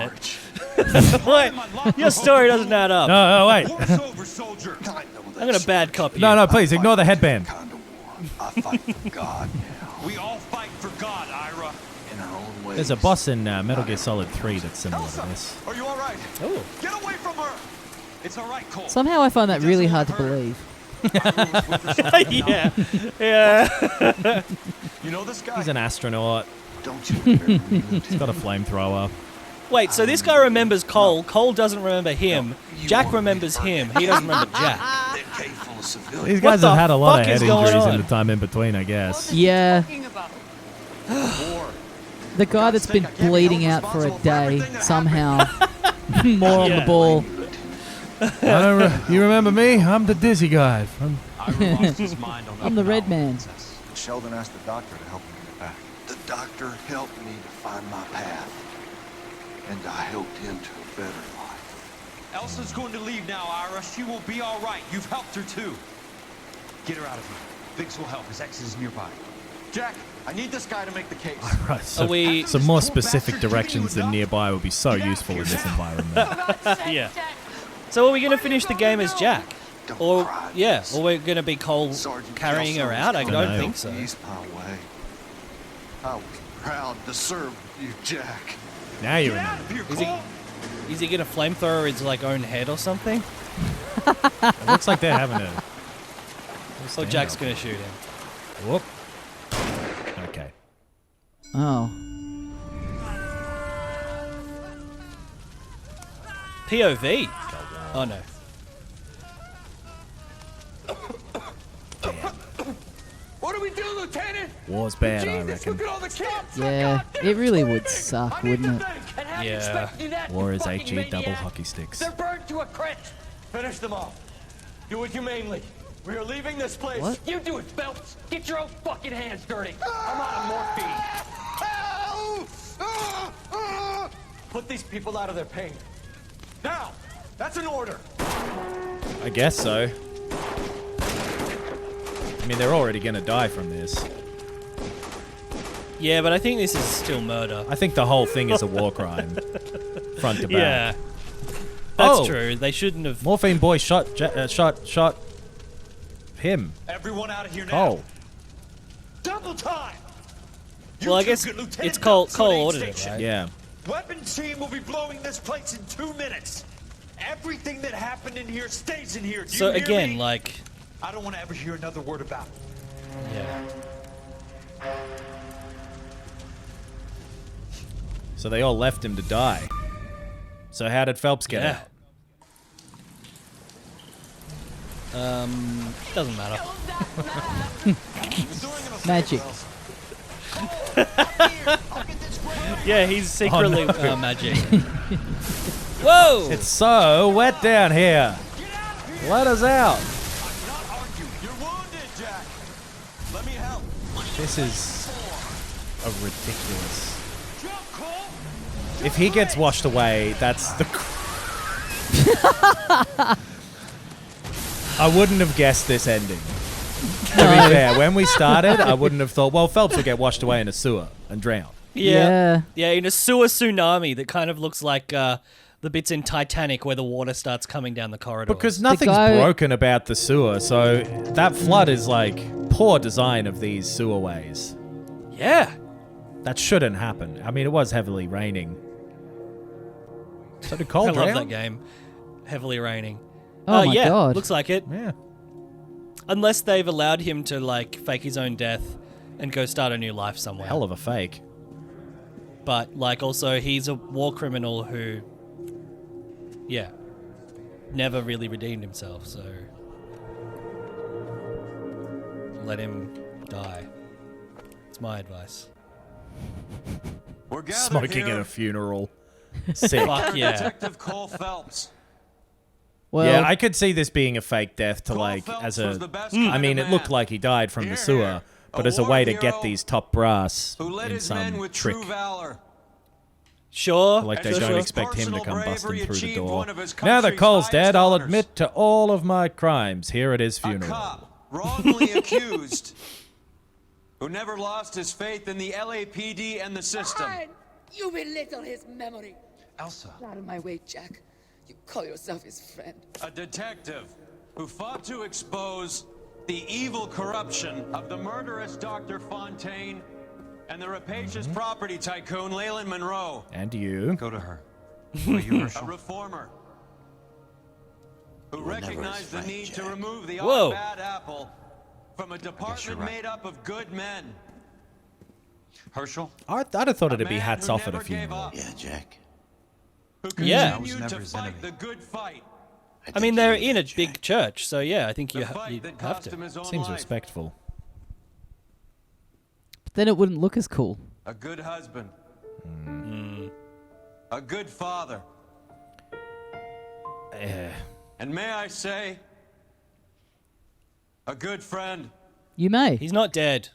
a minute. Wait, your story doesn't add up. No, wait. I'm gonna bad cop you. No, please ignore the headband. I fight for God now. We all fight for God, Ira. In our own ways. There's a boss in Metal Gear Solid 3 that's similar to this. Are you all right? Oh. Get away from her. It's all right, Cole. Somehow I find that really hard to believe. Yeah. Yeah. You know this guy? He's an astronaut. Don't you? He's got a flamethrower. Wait, so this guy remembers Cole. Cole doesn't remember him. Jack remembers him. He doesn't remember Jack. These guys have had a lot of fuck head is going injuries in on? the time in between, I guess. Yeah. The guy that's been bleeding out for a day, somehow more on the ball. You remember me? I'm the dizzy guy. I'm the red man. Sheldon asked the doctor to help him get back. The doctor helped me to find my path. And I helped him to a better life. Elsa's going to leave now, Ira. She will be all right. You've helped her too. Get her out of here. Biggs will help. His exit is nearby. Jack, I need this guy to make the case. Right, so some more specific directions than nearby would be so useful in this environment. Yeah. So are we going to finish the game as Jack? Or, yeah, or we're going to be Cole carrying her out? I don't think so. Ease my way. I was proud to serve you, Jack. Now you remember. Is he going to flamethrower his like own head or something? It looks like they're having a... Or Jack's going to shoot him. Whoop. Okay. Oh. POV? Oh no. What do we do, Lieutenant? War's bad, I reckon. Look at all the kids. Yeah, it really would suck, wouldn't it? Yeah. War is HE double hockey sticks. They're burned to a crisp. Finish them off. Do it humanely. We are leaving this place. What? You do it, Phelps. Get your own fucking hands dirty. I'm out of morphine. Put these people out of their pain. Now, that's an order. I guess so. I mean, they're already going to die from this. Yeah, but I think this is still murder. I think the whole thing is a war crime. Front to back. Yeah. That's true. They shouldn't have... Morphine boy shot him. Everyone out of here now. Cole. Double time. Well, I guess it's Cole ordered it, right? Yeah. Weapon team will be blowing this place in 2 minutes. Everything that happened in here stays in here. Do So you hear again, me? like... I don't want to ever hear another word about it. Yeah. So they all left him to die. So how did Phelps get out? Doesn't matter. Magic. Yeah, he's secretly magic. Whoa! It's so wet down here. Let us out. This is a ridiculous. If he gets washed away, that's the... I wouldn't have guessed this ending. To be fair, when we started, I wouldn't have thought, well, Phelps will get washed away in a sewer and drown. Yeah, in a sewer tsunami that kind of looks like the bits in Titanic where the water starts coming down the corridor. Because nothing's broken about the sewer, so that flood is like poor design of these sewerways. Yeah. That shouldn't happen. I mean, it was heavily raining. So did Cole drown? I love that game. Heavily raining. Oh my God. Looks like it. Yeah. Unless they've allowed him to like fake his own death and go start a new life somewhere. Hell of a fake. But like also he's a war criminal who, yeah, never really redeemed himself. So let him die. It's my advice. We're Smoking at a funeral. Sick. Fuck yeah. Detective Cole Phelps. Well, yeah, I could see this being a fake death to like, as a... I mean, it looked like he died from the sewer, but as a way to get these top brass in some trick. Sure. Like they don't expect him to come busting through the door. Now that Cole's dead, I'll admit to all of my crimes here at his funeral. Wrongly accused who never lost his faith in the LAPD and the system. Fine. You belittle his memory. Elsa. Out of my way, Jack. You call yourself his friend. A detective who fought to expose the evil corruption of the murderous Dr. Fontaine and the rapacious property tycoon Leyland Monroe. And you. Go to her. You, a reformer who recognized the need to remove the Whoa. odd bad apple from a department made up of good men. Herschel? I'd have thought it'd be hats off at a funeral. Yeah, Jack. Who Yeah. continued to fight the good fight. I mean, they're in a big church, so yeah, I think you have to. Seems respectful. But then it wouldn't look as cool. A good husband. A good father. And may I say, a good friend. You may. He's not dead.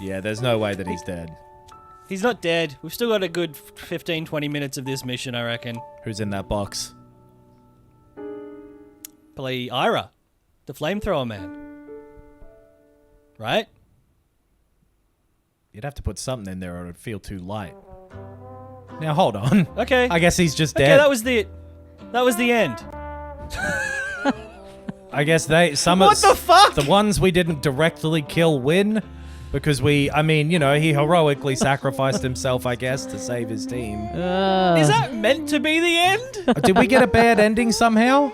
Yeah, there's no way that he's dead. He's not dead. We've still got a good 15, 20 minutes of this mission, I reckon. Who's in that box? Play Ira, the flamethrower man. Right? You'd have to put something in there or it'd feel too light. Now, hold on. Okay. I guess he's just dead. Okay, that was the end. I guess What the fuck? The ones we didn't directly kill win. Because he heroically sacrificed himself, I guess, to save his team. Is that meant to be the end? Did we get a bad ending somehow?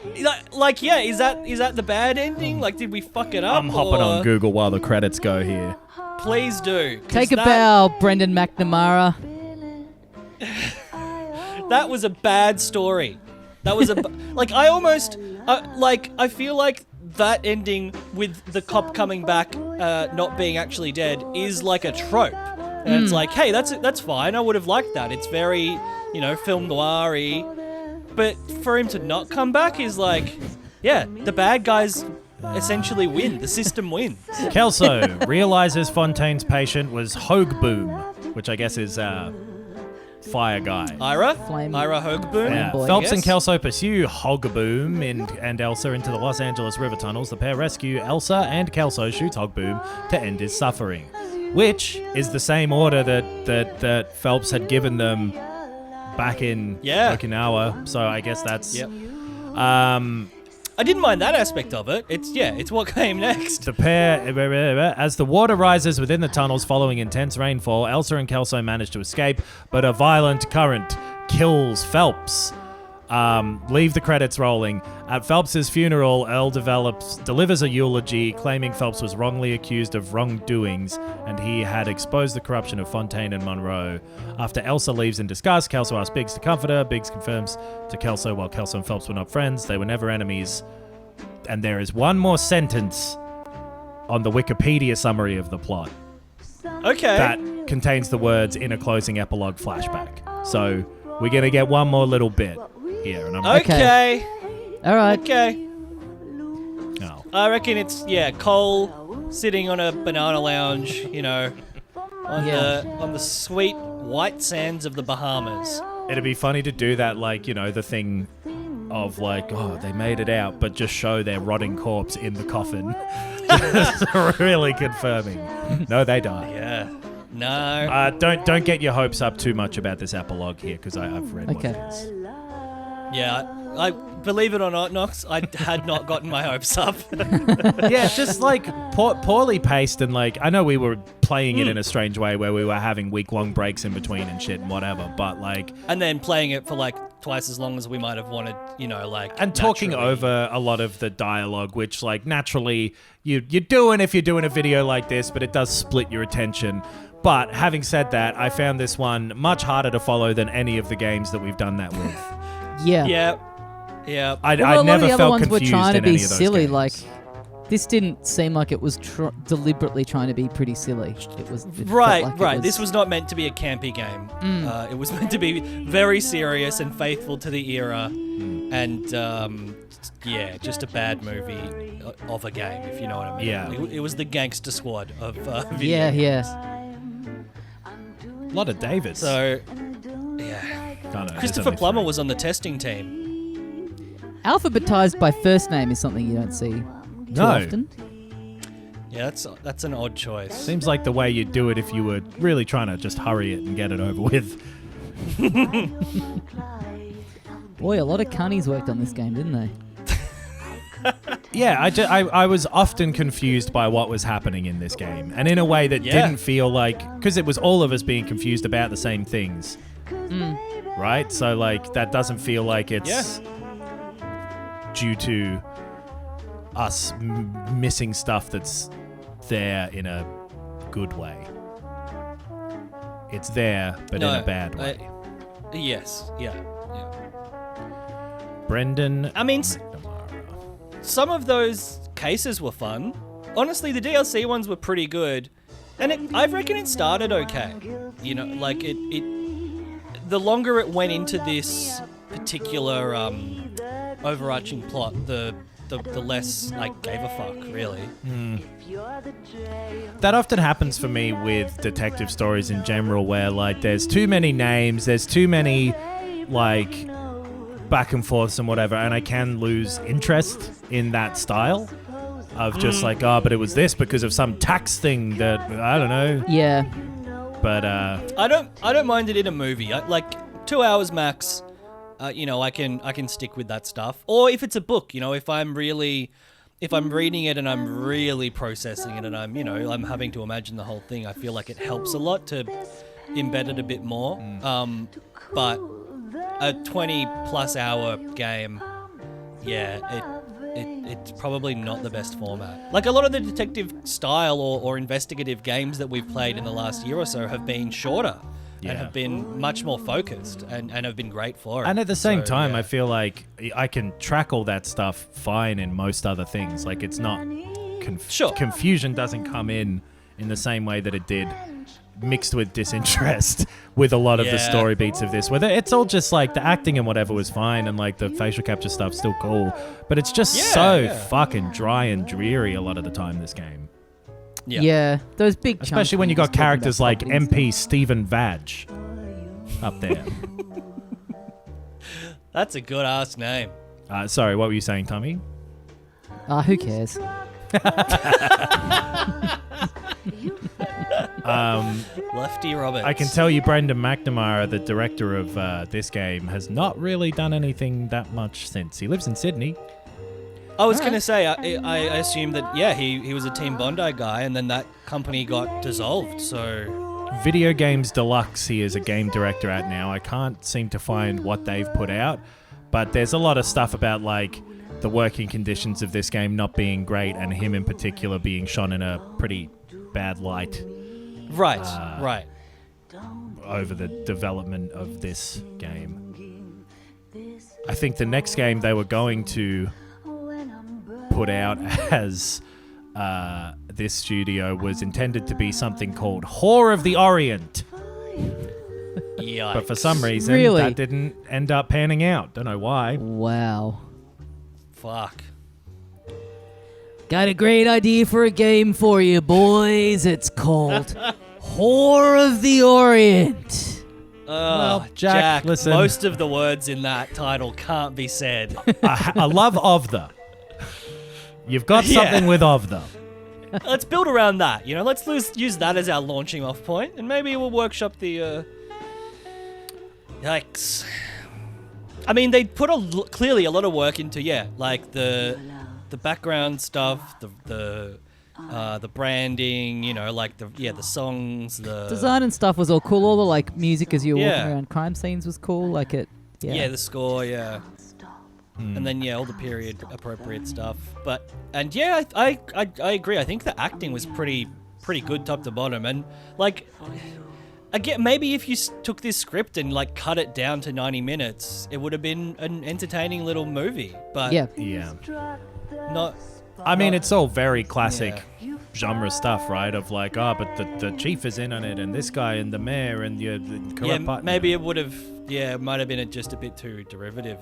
Like, yeah, is that the bad ending? Like, did we fuck it up? I'm hopping on Google while the credits go here. Please do. Take a bow, Brendan McNamara. That was a bad story. That was I feel like that ending with the cop coming back, not being actually dead, is like a trope. And it's like, hey, that's fine. I would have liked that. It's very, film noir-y. But for him to not come back is like, yeah, the bad guys essentially win. The system wins. Kelso realizes Fontaine's patient was Hoagboom, which I guess is fire guy. Ira Hoagboom. Yeah. Phelps and Kelso pursue Hoagboom and Elsa into the Los Angeles River tunnels. The pair rescue Elsa, and Kelso shoots Hoagboom to end his suffering, which is the same order that Phelps had given them back in Okinawa. So I guess that's. Yep. I didn't mind that aspect of it. It's what came next. The pair, as the water rises within the tunnels following intense rainfall, Elsa and Kelso manage to escape, but a violent current kills Phelps. Leave the credits rolling. At Phelps' funeral, Elle delivers a eulogy claiming Phelps was wrongly accused of wrongdoings and he had exposed the corruption of Fontaine and Monroe. After Elsa leaves in disgust, Kelso asks Biggs to comfort her. Biggs confirms to Kelso while Kelso and Phelps were not friends, they were never enemies. And there is one more sentence on the Wikipedia summary of the plot. Okay. That contains the words "in a closing epilogue flashback." So we're going to get one more little bit here. And I'm okay. All right. Okay. Oh. I reckon it's Cole sitting on a banana lounge, on the sweet white sands of the Bahamas. It'd be funny to do that, the thing of they made it out, but just show their rotting corpse in the coffin. Just really confirming. No, they die. Yeah. No. Don't get your hopes up too much about this epilogue here, because I've read what it is. Yeah, I believe it or not, Knox, I had not gotten my hopes up. Yeah, just poorly paced, and I know we were playing it in a strange way where we were having week-long breaks in between and shit and whatever, but and then playing it for twice as long as we might have wanted, and talking over a lot of the dialogue, which naturally you're doing if you're doing a video like this, but it does split your attention. But having said that, I found this one much harder to follow than any of the games that we've done that with. Yeah. Yeah. A lot of the other ones were trying to be silly. This didn't seem like it was deliberately trying to be pretty silly. It was right. This was not meant to be a campy game. It was meant to be very serious and faithful to the era, and just a bad movie of a game, if you know what I mean. Yeah. It was the Gangster Squad of video games. Yeah. A lot of Davids. So, yeah. Christopher Plummer was on the testing team. Alphabetized by first name is something you don't see too often. Yeah, that's an odd choice. Seems like the way you'd do it if you were really trying to just hurry it and get it over with. Boy, a lot of cunnies worked on this game, didn't they? Yeah, I was often confused by what was happening in this game, and in a way that didn't feel like, because it was all of us being confused about the same things, right? So like that doesn't feel like it's due to us missing stuff that's there in a good way. It's there, but in a bad way. Yes, yeah. Brendan. I mean, some of those cases were fun. Honestly, the DLC ones were pretty good, and I reckon it started okay. You know, like it. The longer it went into this particular overarching plot, the less I gave a fuck, really. That often happens for me with detective stories in general, where like there's too many names, there's too many like back and forths and whatever, and I can lose interest in that style of just like, oh, but it was this because of some tax thing that I don't know. Yeah. But I don't mind it in a movie. Like 2 hours max. You know, I can stick with that stuff. Or if it's a book, you know, if I'm reading it and I'm really processing it and I'm having to imagine the whole thing, I feel like it helps a lot to embed it a bit more. But a 20+ hour game, it's probably not the best format. Like a lot of the detective style or investigative games that we've played in the last year or so have been shorter. And have been much more focused and have been great for it. And at the same time, I feel like I can track all that stuff fine in most other things. Like it's not... Confusion doesn't come in the same way that it did mixed with disinterest with a lot of the story beats of this. Whether it's all just like the acting and whatever was fine and like the facial capture stuff's still cool. But it's just fucking dry and dreary a lot of the time, this game. Yeah, those big chunks. Especially when you got characters like MP Stephen Vag up there. That's a good ass name. Sorry, what were you saying, Tommy? Who cares? Lefty Roberts. I can tell you Brendan McNamara, the director of this game, has not really done anything that much since. He lives in Sydney. I was going to say, I assumed that, he was a Team Bondi guy, and then that company got dissolved, so... Video Games Deluxe, he is a game director at now. I can't seem to find what they've put out, but there's a lot of stuff about, like, the working conditions of this game not being great, and him in particular being shone in a pretty bad light. Right. Over the development of this game. I think the next game they were going to put out as this studio was intended to be something called Whore of the Orient. Yikes. But for some reason, that didn't end up panning out. Don't know why. Wow. Fuck. Got a great idea for a game for you, boys. It's called Whore of the Orient. Well, Jack, listen. Most of the words in that title can't be said. I love of the. You've got something with of them. Let's build around that, you know. Let's use that as our launching off point, and maybe we'll workshop the. Yikes! I mean, they put clearly a lot of work into like the background stuff, the branding, you know, like the songs, the design and stuff was all cool. All the like music as you were walking around crime scenes was cool. Like it. Yeah, the score. Yeah. And then all the period appropriate stuff, I agree. I think the acting was pretty good top to bottom, and like again, maybe if you took this script and like cut it down to 90 minutes, it would have been an entertaining little movie. But not. I mean, it's all very classic genre stuff, right? Of like, but the chief is in on it, and this guy, and the mayor, and the corrupt partner. Maybe it would have. Yeah, it might have been just a bit too derivative.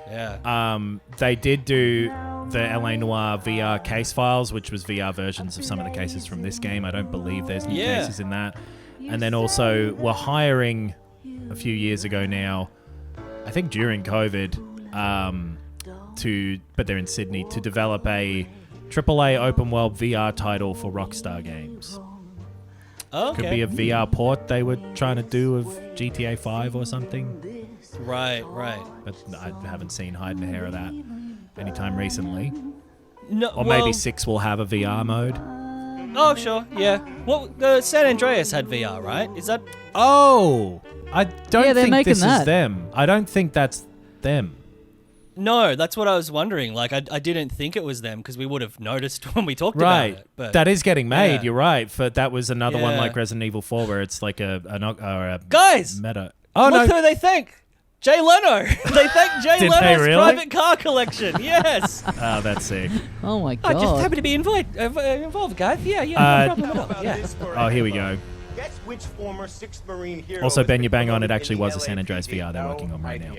Yeah. They did do the LA Noire VR case files, which was VR versions of some of the cases from this game. I don't believe there's new cases in that. And then also were hiring a few years ago now, I think during COVID, but they're in Sydney, to develop a AAA open world VR title for Rockstar Games. Okay. Could be a VR port they were trying to do of GTA 5 or something. Right. But I haven't seen hide and hair of that anytime recently. No, Or maybe 6 will have a VR mode. Oh, sure, yeah. Well, San Andreas had VR, right? Is that... Oh! I don't they're think making this that. is them. I don't think that's them. No, that's what I was wondering. Like, I didn't think it was them because we would have noticed when we talked about it. But That is getting made, yeah. you're right. But that was another one Yeah. like Resident Evil 4 where it's like a Guys! meta. Oh, Look no. who they thank! Jay Leno! They thank Jay Did they Leno's really? private car collection. Yes! Oh, that's sick. Oh my I god. just happen to be involved, guys. Yeah, no problem at all. Yeah. Oh, here we go. Guess which former 6th Marine hero Also, has Ben, been you bang on. It promoted actually in the was the San Andreas LAPD. VR they're working on right now.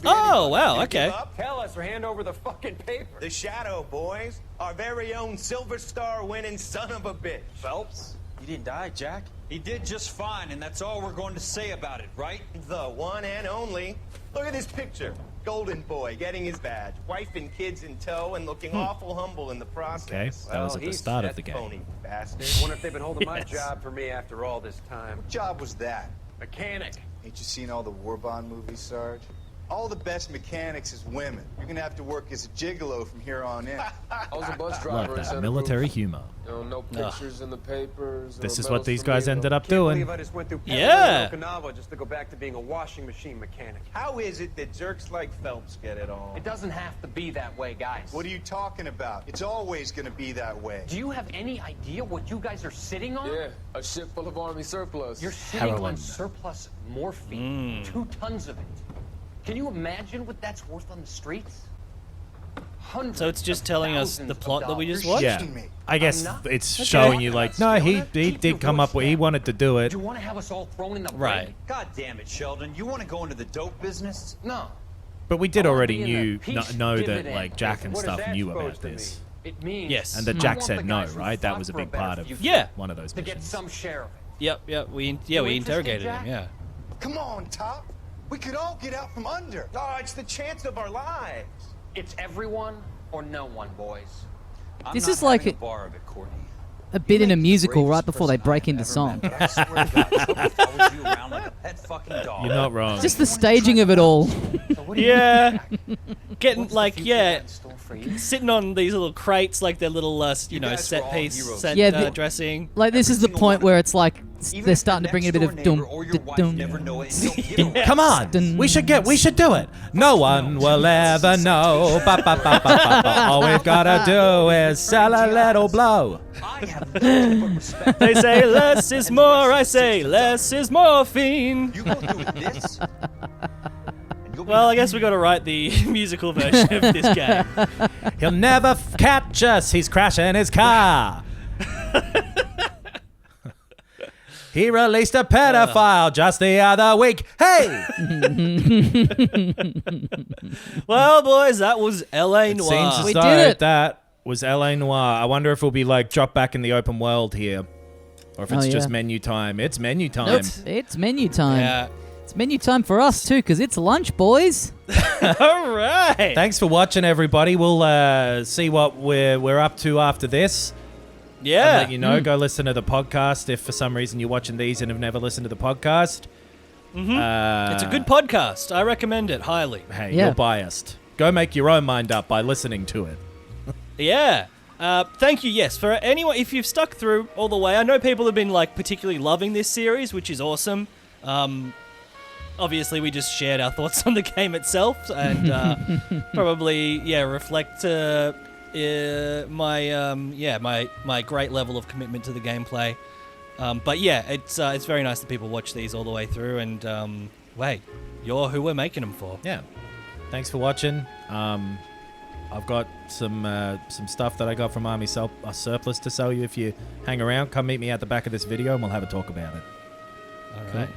Oh, wow, okay. Tell us or hand over the fucking paper. The Shadow, boys. Our very own Silver Star winning son of a bitch. Phelps, you didn't die, Jack. He did just fine, and that's all we're going to say about it, right? The one and only. Look at this picture. Golden boy getting his badge, wife and kids in tow, and looking awful humble in the process. Okay, that was at the start of the game. Phony bastard. Wonder if they've been holding my job for me after all this time. What job was that? Mechanic. Ain't you seen all the war bond movies, Sarge? All the best mechanics is women. You're gonna have to work as a gigolo from here on in. I was a bus Love driver. that military humor. No pictures in the papers. This no is what medals these for guys me, ended though. up doing. I just went through Yeah. Okinawa just to go back to being a washing machine mechanic. How is it that jerks like Phelps get it all? It doesn't have to be that way, guys. What are you talking about? It's always gonna be that way. Do you have any idea what you guys are sitting on? Yeah, a ship full of army surplus. You're sitting Heroin. on surplus morphine. 2 tons of it. Can you imagine what that's worth on the streets? Hundreds So it's just telling us the plot that we just watched? Yeah, I guess I'm not- it's Okay. showing you like, no, he Keep your did come voice up with, he down. wanted to do it. Do you want to have us all thrown in the Right. ring? God damn it, Sheldon. You want to go into the dope business? No. But we did I wanna already be in the peace know that dividend like Jack and business. What stuff is that knew supposed about to this. mean? It means Yes. And that I Jack want said the no, guys who right? That fought was a for big better part of future Yeah. one of those to get missions. some share of it. Yep. We You interrogated interested, him, yeah. Come on, Top. We could all get out from under. Oh, it's the chance of our lives. It's everyone or no one, boys. I'm This not is like having a bar of it, Courtney. a bit in a musical right before they break into song. But I swear to God, somebody follows you around like a pet fucking dog. You're not wrong. Just the staging of it all. Yeah. Getting What's the like, future yeah, got in store for you? sitting on these little crates like their little, guys set were all piece, heroes. set Yeah, the- dressing. Like this is the single point one. where it's like Even they're if starting your to bring in a bit of next door dum neighbor or your wife dum. never know it, and you'll get away. Come on, we should do it. No one will ever know. Ba, ba, ba, ba, ba, ba. All we've gotta do is sell a little blow. I have nothing but respect. They say less is more, I say less is morphine. You go through this. and you'll be Well, I guess we got to write the musical version of this game. He'll never catch us. He's crashing his car. He released a pedophile just the other week. Hey! Well, boys, that was L.A. It Noire. seems as We though did it. that was L.A. Noire. I wonder if we'll be like dropped back in the open world here. Or if it's Oh, just yeah. menu time. It's menu time. It's menu time. Yeah. It's menu time for us too, because it's lunch, boys. All right. Thanks for watching, everybody. We'll see what we're up to after this. Yeah. And let you know. Go listen to the podcast if for some reason you're watching these and have never listened to the podcast. It's a good podcast. I recommend it highly. Hey, Yeah. you're biased. Go make your own mind up by listening to it. Yeah. Thank you, yes. For anyone, if you've stuck through all the way, I know people have been like particularly loving this series, which is awesome. Obviously, we just shared our thoughts on the game itself and probably, reflect my great level of commitment to the gameplay. But yeah, it's very nice that people watch these all the way through. And wait, you're who we're making them for. Yeah. Thanks for watching. I've got some stuff that I got from Army Surplus to sell you. If you hang around, come meet me at the back of this video and we'll have a talk about it. All right.